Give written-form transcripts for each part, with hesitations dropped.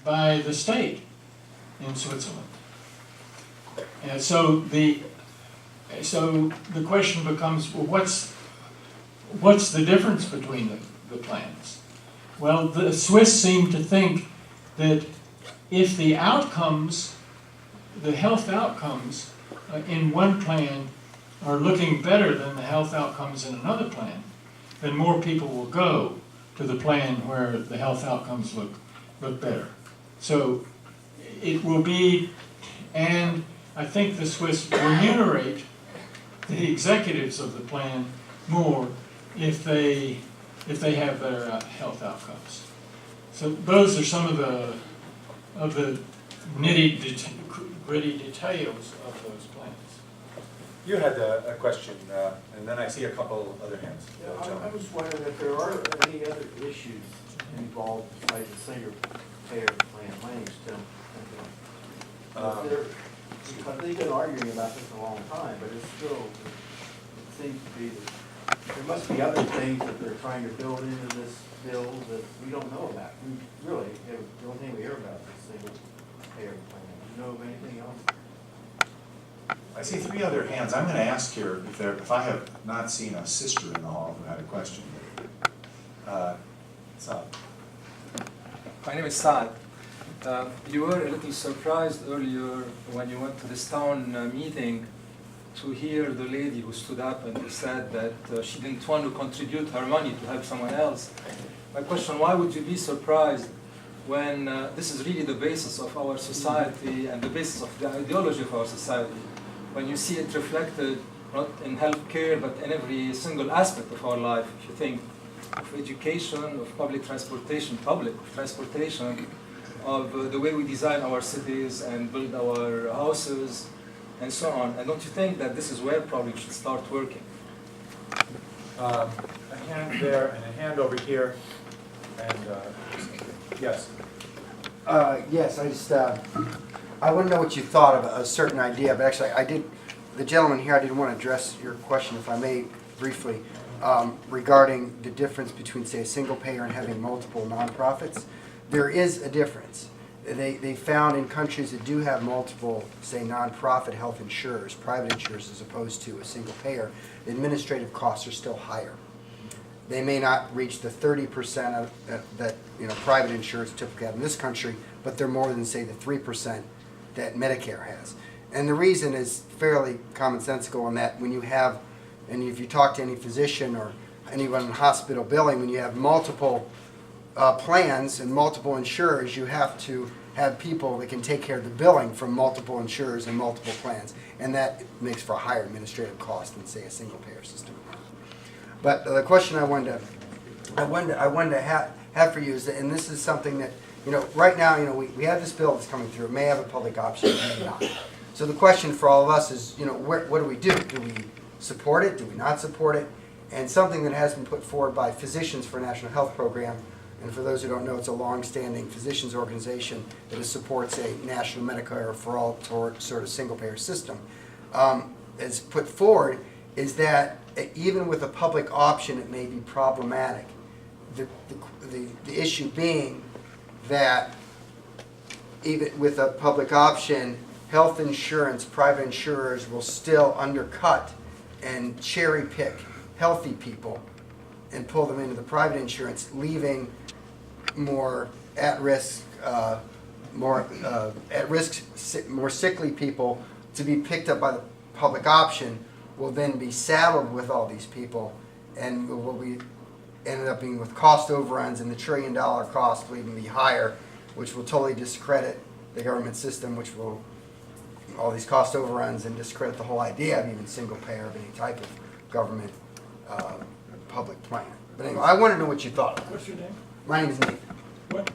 by the state in Switzerland. And so the question becomes, well, what's the difference between the plans? Well, the Swiss seem to think that if the outcomes, the health outcomes in one plan are looking better than the health outcomes in another plan, then more people will go to the plan where the health outcomes look better. So it will be, and I think the Swiss remunerate the executives of the plan more if they have their health outcomes. So those are some of the nitty-gritty details of those plans. You had a question, and then I see a couple other hands. Yeah, I was wondering if there are any other issues involved besides the single payer plan. My name's Tim. Because they've been arguing about this a long time, but it's still, it seems to be that there must be other things that they're trying to build into this bill that we don't know about. We really, the only thing we hear about is single payer plan. Do you know of anything else? I see three other hands. I'm going to ask here if I have not seen a sister in the hall who had a question. Saad. My name is Saad. You were a little surprised earlier when you went to this town meeting to hear the lady who stood up and who said that she didn't want to contribute her money to help someone else. My question, why would you be surprised when this is really the basis of our society and the basis of the ideology of our society? When you see it reflected not in healthcare but in every single aspect of our life, if you think of education, of public transportation, of the way we design our cities and build our houses and so on. And don't you think that this is where probably we should start working? A hand there and a hand over here. And yes. Yes, I want to know what you thought of a certain idea, but actually the gentleman here, I didn't want to address your question, if I may, briefly, regarding the difference between, say, a single payer and having multiple nonprofits. There is a difference. They found in countries that do have multiple, say, nonprofit health insurers, private insurers, as opposed to a single payer, the administrative costs are still higher. They may not reach the 30% that private insurers typically have in this country, but they're more than, say, the 3% that Medicare has. And the reason is fairly commonsensical in that when you have, and if you talk to any physician or anyone in hospital billing, when you have multiple plans and multiple insurers, you have to have people that can take care of the billing from multiple insurers and multiple plans, and that makes for a higher administrative cost than, say, a single payer system. But the question I wanted to have for you is that, and this is something that right now we have this bill that's coming through. It may have a public option, it may not. So the question for all of us is what do we do? Do we support it? Do we not support it? And something that has been put forward by Physicians for a National Health Program. And for those who don't know, it's a long-standing physicians organization that supports a national Medicare for all sort of single-payer system. As put forward is that even with a public option, it may be problematic. The issue being that even with a public option, health insurance, private insurers will still undercut and cherry-pick healthy people and pull them into the private insurance, leaving more at-risk, more sickly people to be picked up by the public option, will then be saddled with all these people, and will be ended up being with cost overruns, and the $1 trillion cost will even be higher, which will totally discredit the government system, which will all these cost overruns and discredit the whole idea of even single payer of any type of government public plan. But anyway, I want to know what you thought of it. What's your name? My name is Nathan. What?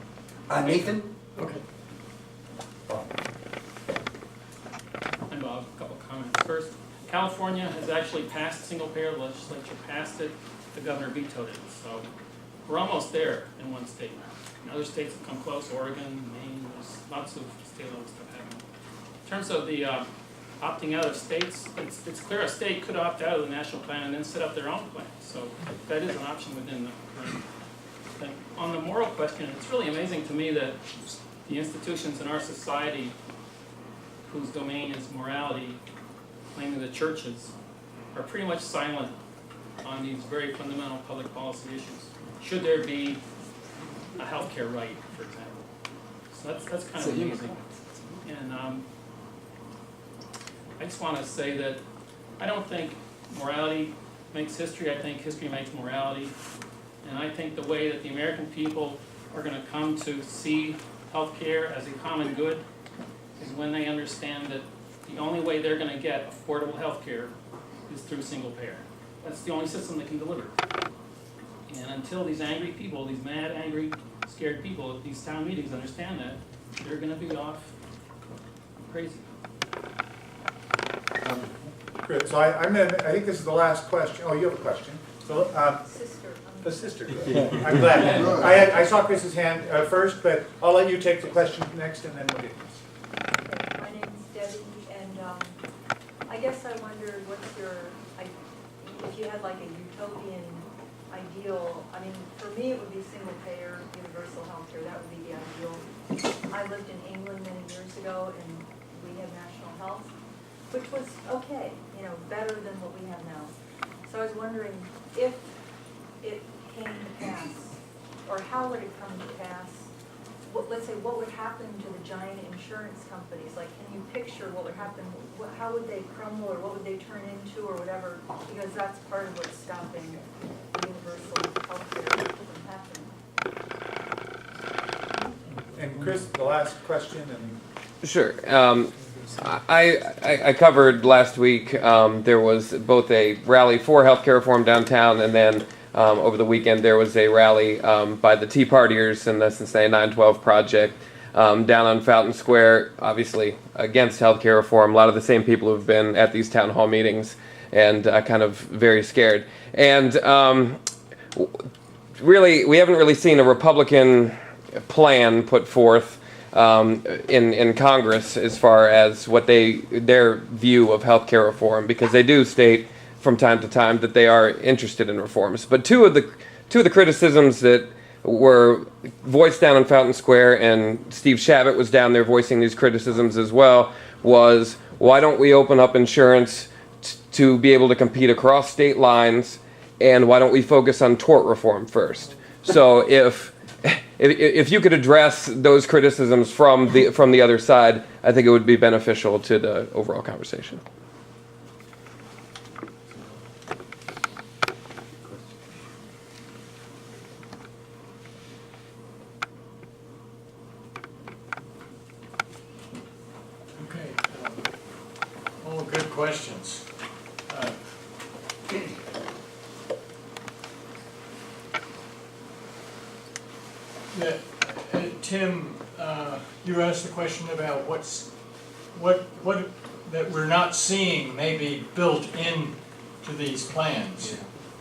Nathan? Okay. And Bob, a couple comments. First, California has actually passed single-payer. The legislature passed it. The governor vetoed it. So we're almost there in one state now. And other states have come close. Oregon, Maine, there's lots of state-level stuff happening. In terms of the opting out of states, it's clear a state could opt out of the national plan and then set up their own plan. So that is an option within the current thing. On the moral question, it's really amazing to me that the institutions in our society whose domain is morality, namely the churches, are pretty much silent on these very fundamental public policy issues. Should there be a healthcare right, for example? So that's kind of amazing. And I just want to say that I don't think morality makes history. I think history makes morality. And I think the way that the American people are going to come to see healthcare as a common good is when they understand that the only way they're going to get affordable healthcare is through single payer. That's the only system that can deliver. And until these angry people, these mad, angry, scared people at these town meetings understand that, they're going to be off crazy. Good, so I think this is the last question. Oh, you have a question? So, Sister. the sister. I'm glad. I saw Chris's hand first, but I'll let you take the question next, and then we'll get this. Okay, my name's Debbie, and I guess I wondered what's your, if you had like a utopian ideal. I mean, for me, it would be single payer, universal healthcare. That would be the ideal. I lived in England many years ago, and we had national health, which was okay, you know, better than what we have now. So I was wondering if it came to pass, or how would it come to pass? Let's say, what would happen to the giant insurance companies? Like, can you picture what would happen? How would they crumble, or what would they turn into, or whatever? Because that's part of what's stopping universal healthcare from happening. And Chris, the last question, and Sure. I covered last week, there was both a rally for healthcare reform downtown, and then over the weekend there was a rally by the Tea Partiers and the Cincinnati 912 Project down on Fountain Square, obviously against healthcare reform. A lot of the same people who've been at these town hall meetings, and kind of very scared. And really, we haven't really seen a Republican plan put forth in Congress as far as what their view of healthcare reform, because they do state from time to time that they are interested in reforms. But two of the criticisms that were voiced down in Fountain Square, and Steve Shabbat was down there voicing these criticisms as well, was why don't we open up insurance to be able to compete across state lines, and why don't we focus on tort reform first? So if you could address those criticisms from the other side, I think it would be beneficial to the overall conversation. Okay, all good questions. Yeah, Tim, you asked the question about what that we're not seeing maybe built in to these plans.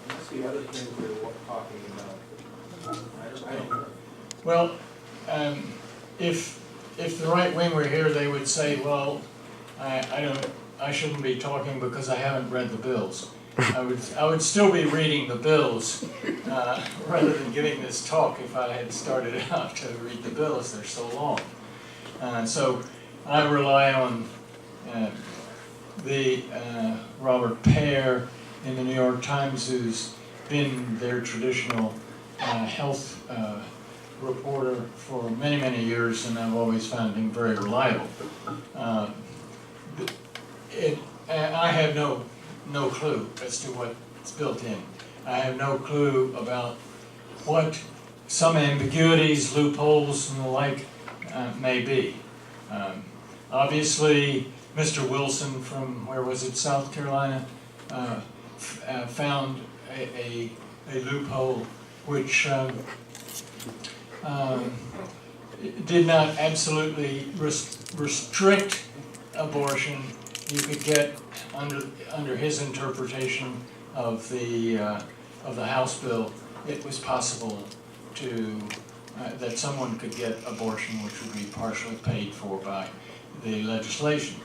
That's the other thing we're talking about. I don't know. Well, if the right wing were here, they would say, well, I shouldn't be talking because I haven't read the bills. I would still be reading the bills rather than giving this talk if I had started out to read the bills. They're so long. So I rely on the Robert Pear in the New York Times, who's been their traditional health reporter for many, many years, and I've always found him very reliable. I have no clue as to what's built in. I have no clue about what some ambiguities, loopholes, and the like may be. Obviously, Mr. Wilson from, where was it, South Carolina, found a loophole which did not absolutely restrict abortion. You could get under his interpretation of the House bill, it was possible to that someone could get abortion which would be partially paid for by the legislation.